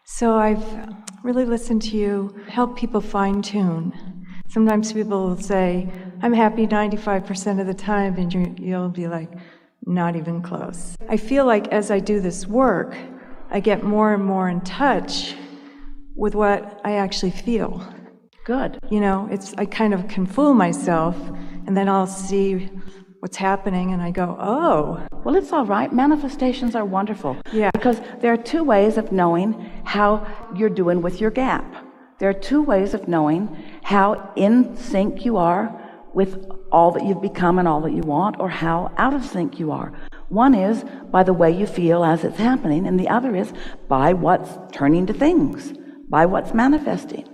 So I've really listened to you help people fine-tune. Sometimes people will say, I'm happy 95% of the time, and you'll be like, not even close. I feel like as I do this work, I get more and more in touch with what I actually feel. Good. You know, I kind of can fool myself, and then I'll see what's happening, and I go, oh. Well, it's all right. Manifestations are wonderful. Yeah. Because there are two ways of knowing how you're doing with your gap. There are two ways of knowing how in sync you are with all that you've become and all that you want, or how out of sync you are. One is by the way you feel as it's happening, and the other is by what's turning to things, by what's manifesting.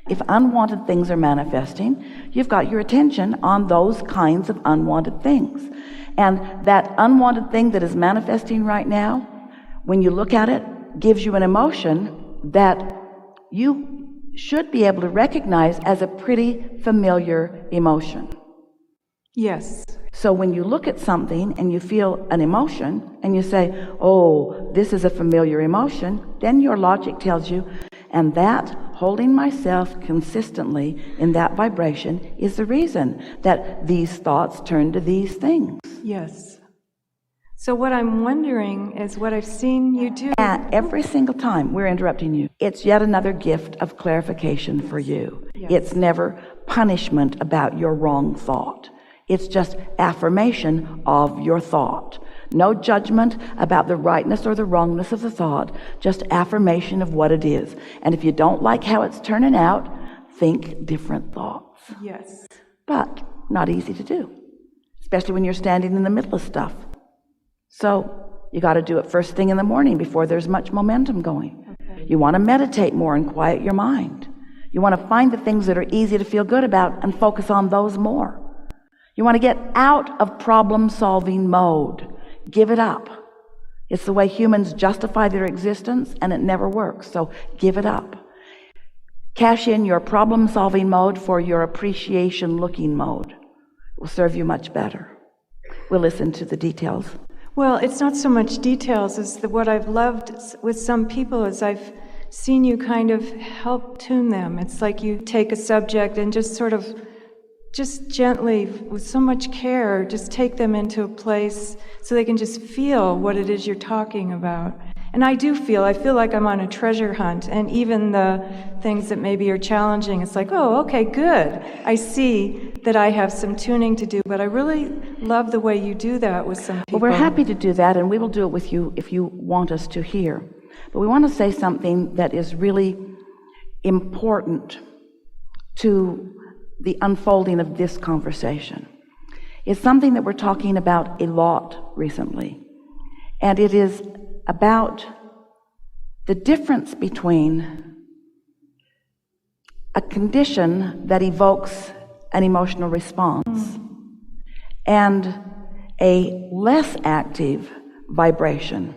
If unwanted things are manifesting, you've got your attention on those kinds of unwanted things. And that unwanted thing that is manifesting right now, when you look at it, gives you an emotion that you should be able to recognize as a pretty familiar emotion. Yes. So when you look at something and you feel an emotion and you say, oh, this is a familiar emotion, then your logic tells you, and that holding myself consistently in that vibration is the reason that these thoughts turn to these things. Yes. So what I'm wondering is what I've seen you do. Every single time we're interrupting you, it's yet another gift of clarification for you. Yes. It's never punishment about your wrong thought. It's just affirmation of your thought. No judgment about the rightness or the wrongness of the thought, just affirmation of what it is. And if you don't like how it's turning out, think different thoughts. Yes. But not easy to do, especially when you're standing in the middle of stuff. So you got to do it first thing in the morning before there's much momentum going. Okay. You want to meditate more and quiet your mind. You want to find the things that are easy to feel good about and focus on those more. You want to get out of problem-solving mode. Give it up. It's the way humans justify their existence, and it never works, so give it up. Cash in your problem-solving mode for your appreciation-looking mode. It will serve you much better. We'll listen to the details. Well, it's not so much details as what I've loved with some people is I've seen you kind of help tune them. It's like you take a subject and just sort of just gently, with so much care, just take them into a place so they can just feel what it is you're talking about. And I feel like I'm on a treasure hunt, and even the things that maybe are challenging, it's like, oh, okay, good. I see that I have some tuning to do, but I really love the way you do that with some people. Well, we're happy to do that, and we will do it with you if you want us to hear. But we want to say something that is really important to the unfolding of this conversation. It's something that we're talking about a lot recently, and it is about the difference between a condition that evokes an emotional response and a less active vibration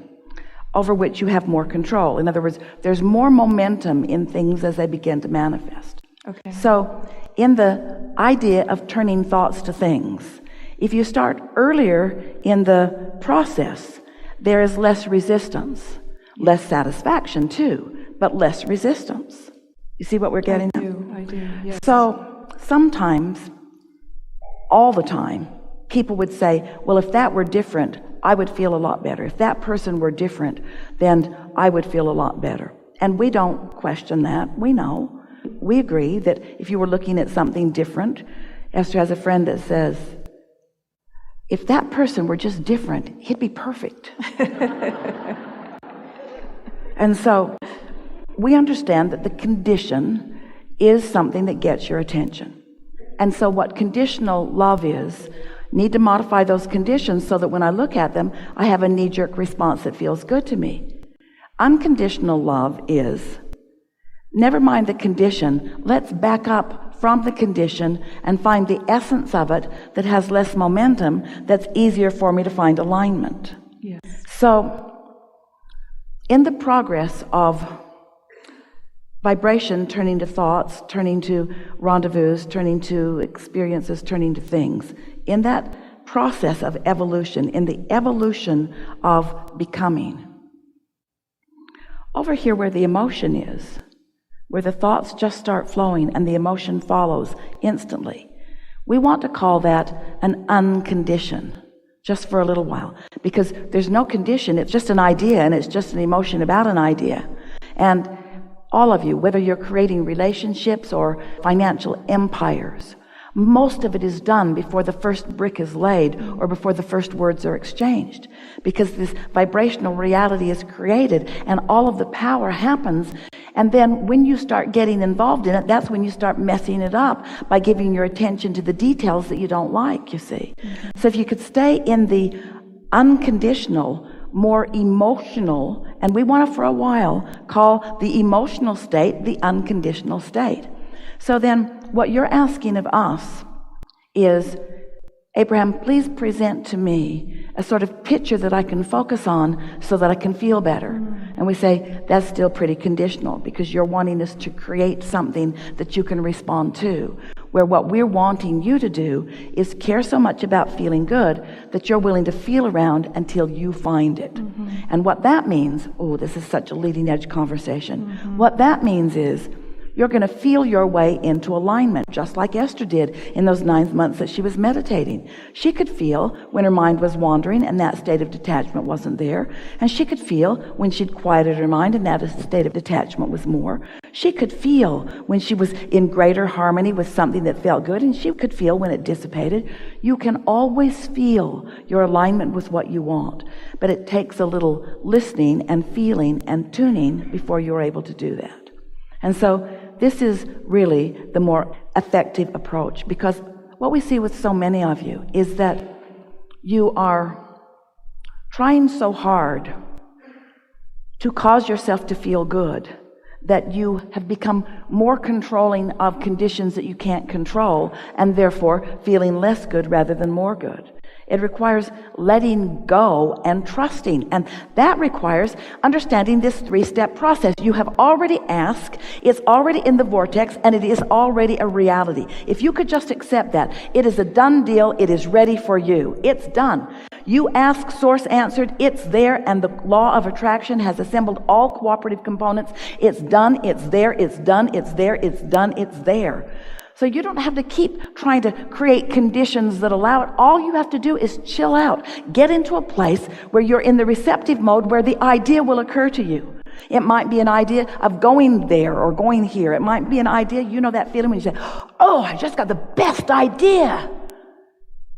over which you have more control. In other words, there's more momentum in things as they begin to manifest. Okay. So in the idea of turning thoughts to things, if you start earlier in the process, there is less resistance, less satisfaction too, but less resistance. You see what we're getting at? I do, yes. So sometimes, all the time, people would say, well, if that were different, I would feel a lot better. If that person were different, then I would feel a lot better. And we don't question that. We know. We agree that if you were looking at something different, Esther has a friend that says, if that person were just different, he'd be perfect. And so we understand that the condition is something that gets your attention. And so what conditional love is, need to modify those conditions so that when I look at them, I have a knee-jerk response that feels good to me. Unconditional love is, never mind the condition, let's back up from the condition and find the essence of it that has less momentum, that's easier for me to find alignment. Yes. So, in the progress of vibration turning to thoughts, turning to rendezvous, turning to experiences, turning to things, in that process of evolution, in the evolution of becoming, over here where the emotion is, where the thoughts just start flowing and the emotion follows instantly. We want to call that an unconditioned, just for a little while, because there's no condition. It's just an idea, and it's just an emotion about an idea. And all of you, whether you're creating relationships or financial empires, most of it is done before the first brick is laid or before the first words are exchanged, because this vibrational reality is created and all of the power happens. And then when you start getting involved in it, that's when you start messing it up by giving your attention to the details that you don't like, you see. So if you could stay in the unconditional, more emotional, and we want to for a while call the emotional state the unconditional state. So then what you're asking of us is, Abraham, please present to me a sort of picture that I can focus on so that I can feel better. And we say, that's still pretty conditional, because you're wanting us to create something that you can respond to, where what we're wanting you to do is care so much about feeling good that you're willing to feel around until you find it. And what that means, oh, this is such a leading edge conversation. What that means is, you're going to feel your way into alignment, just like Esther did in those 9 months that she was meditating. She could feel when her mind was wandering and that state of detachment wasn't there. And she could feel when she'd quieted her mind and that state of detachment was more. She could feel when she was in greater harmony with something that felt good, and she could feel when it dissipated. You can always feel your alignment with what you want, but it takes a little listening and feeling and tuning before you're able to do that. And so this is really the more effective approach, because what we see with so many of you is that you are trying so hard to cause yourself to feel good that you have become more controlling of conditions that you can't control, and therefore feeling less good rather than more good. It requires letting go and trusting, and that requires understanding this 3-step process. You have already asked, it's already in the vortex, and it is already a reality. If you could just accept that, it is a done deal, it is ready for you. It's done. You ask, source answered, it's there, and the law of attraction has assembled all cooperative components. It's done, it's there, it's done, it's there, it's done, it's there. So you don't have to keep trying to create conditions that allow it. All you have to do is chill out. Get into a place where you're in the receptive mode, where the idea will occur to you. It might be an idea of going there or going here. It might be an idea, you know that feeling when you say, oh, I just got the best idea.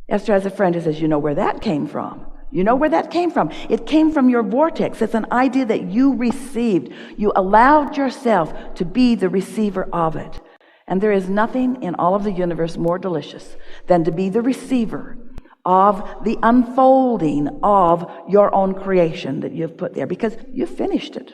Esther has a friend who says, you know where that came from. You know where that came from. It came from your vortex. It's an idea that you received. You allowed yourself to be the receiver of it. And there is nothing in all of the universe more delicious than to be the receiver of the unfolding of your own creation that you've put there, because you've finished it.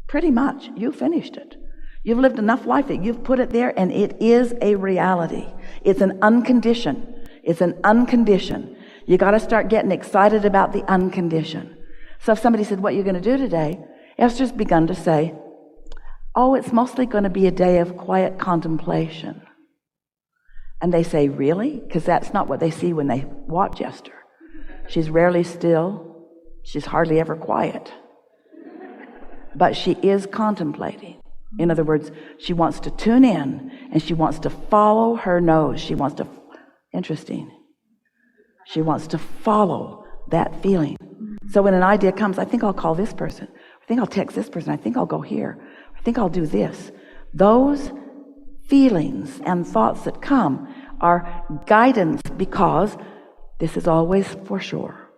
Pretty much, you finished it. You've lived enough life that you've put it there, and it is a reality. It's an unconditioned. It's an unconditioned. You got to start getting excited about the unconditioned. So if somebody said, what are you going to do today? Esther's begun to say, oh, it's mostly going to be a day of quiet contemplation. And they say, really? Because that's not what they see when they watch Esther. She's rarely still. She's hardly ever quiet. But she is contemplating. In other words, she wants to tune in and she wants to follow her nose. She wants to, interesting. She wants to follow that feeling. So when an idea comes, I think I'll call this person. I think I'll text this person. I think I'll go here. I think I'll do this. Those feelings and thoughts that come are guidance, because this is always for sure.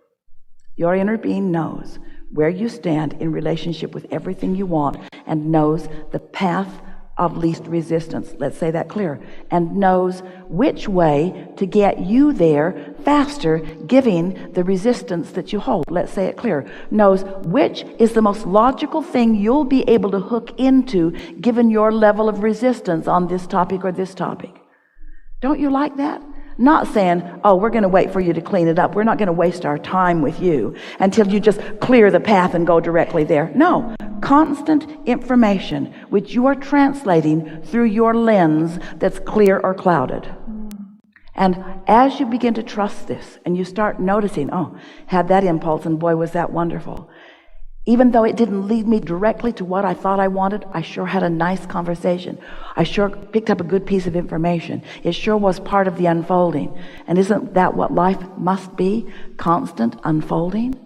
Your inner being knows where you stand in relationship with everything you want, and knows the path of least resistance. Let's say that clear. And knows which way to get you there faster, giving the resistance that you hold. Let's say it clear. Knows which is the most logical thing you'll be able to hook into given your level of resistance on this topic or this topic. Don't you like that? Not saying, oh, we're going to wait for you to clean it up. We're not going to waste our time with you until you just clear the path and go directly there. No. Constant information which you are translating through your lens that's clear or clouded. And as you begin to trust this and you start noticing, oh, had that impulse and boy was that wonderful, Even though it didn't lead me directly to what I thought I wanted, I sure had a nice conversation. I sure picked up a good piece of information. It sure was part of the unfolding. And isn't that what life must be? Constant unfolding?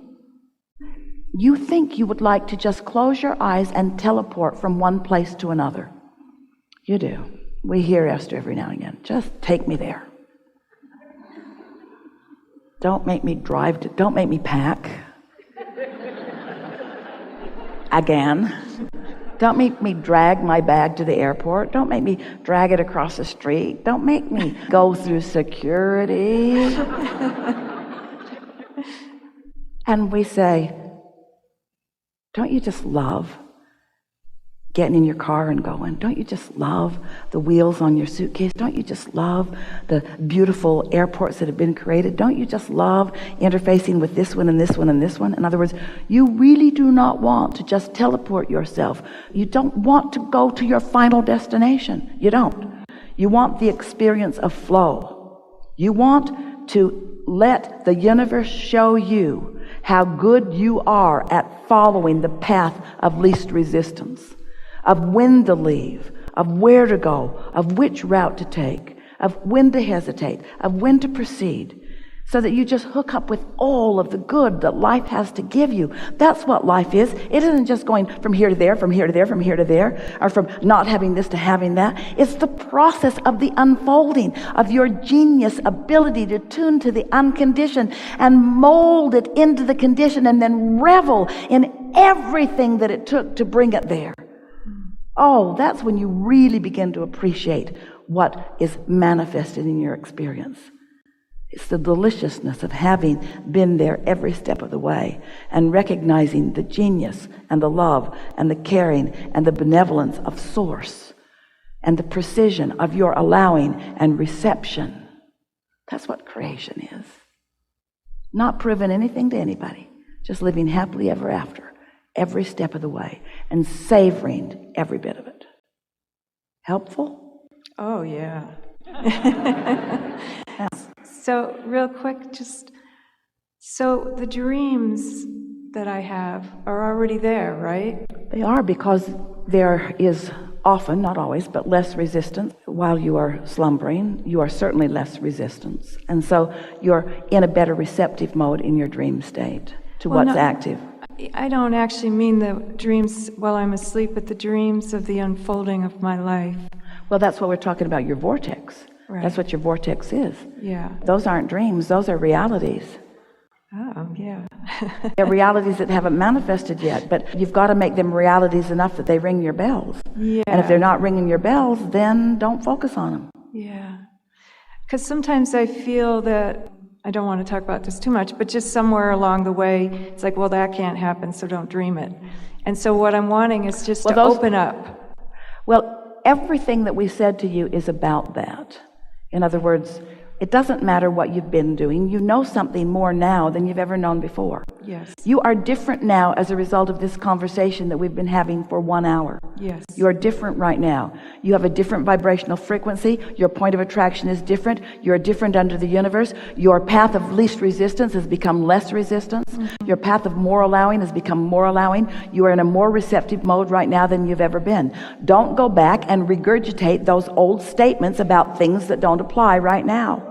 You think you would like to just close your eyes and teleport from one place to another. You do. We hear Esther every now and again. Just take me there. Don't make me drive, don't make me pack. Again. Don't make me drag my bag to the airport. Don't make me drag it across the street. Don't make me go through security. And we say, don't you just love getting in your car and going? Don't you just love the wheels on your suitcase? Don't you just love the beautiful airports that have been created? Don't you just love interfacing with this one and this one and this one? In other words, you really do not want to just teleport yourself. You don't want to go to your final destination. You don't. You want the experience of flow. You want to let the universe show you how good you are at following the path of least resistance, of when to leave, of where to go, of which route to take, of when to hesitate, of when to proceed, so that you just hook up with all of the good that life has to give you. That's what life is. It isn't just going from here to there, from here to there, from here to there, or from not having this to having that. It's the process of the unfolding of your genius ability to tune to the unconditioned and mold it into the conditioned and then revel in everything that it took to bring it there. Oh, that's when you really begin to appreciate what is manifested in your experience. It's the deliciousness of having been there every step of the way and recognizing the genius and the love and the caring and the benevolence of Source and the precision of your allowing and reception. That's what creation is. Not proving anything to anybody, just living happily ever after, every step of the way, and savoring every bit of it. Helpful? Oh, yeah. So real quick, so the dreams that I have are already there, right? They are, because there is often, not always, but less resistance. While you are slumbering, you are certainly less resistance. And so you're in a better receptive mode in your dream state to what's active. I don't actually mean the dreams while I'm asleep, but the dreams of the unfolding of my life. Well, that's what we're talking about, your vortex. Right. That's what your vortex is. Yeah. Those aren't dreams, those are realities. Oh, yeah. They're realities that haven't manifested yet, but you've got to make them realities enough that they ring your bells. Yeah. And if they're not ringing your bells, then don't focus on them. Yeah. Because sometimes I feel that, I don't want to talk about this too much, but just somewhere along the way, it's like, well, that can't happen, so don't dream it. And so what I'm wanting is just to open up. Well, everything that we said to you is about that. In other words, it doesn't matter what you've been doing. You know something more now than you've ever known before. Yes. You are different now as a result of this conversation that we've been having for 1 hour. Yes. You are different right now. You have a different vibrational frequency. Your point of attraction is different. You're different under the universe. Your path of least resistance has become less resistance. Mm-hmm. Your path of more allowing has become more allowing. You are in a more receptive mode right now than you've ever been. Don't go back and regurgitate those old statements about things that don't apply right now.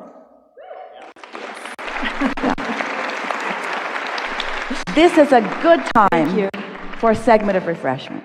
This is a good time for a segment of refreshment.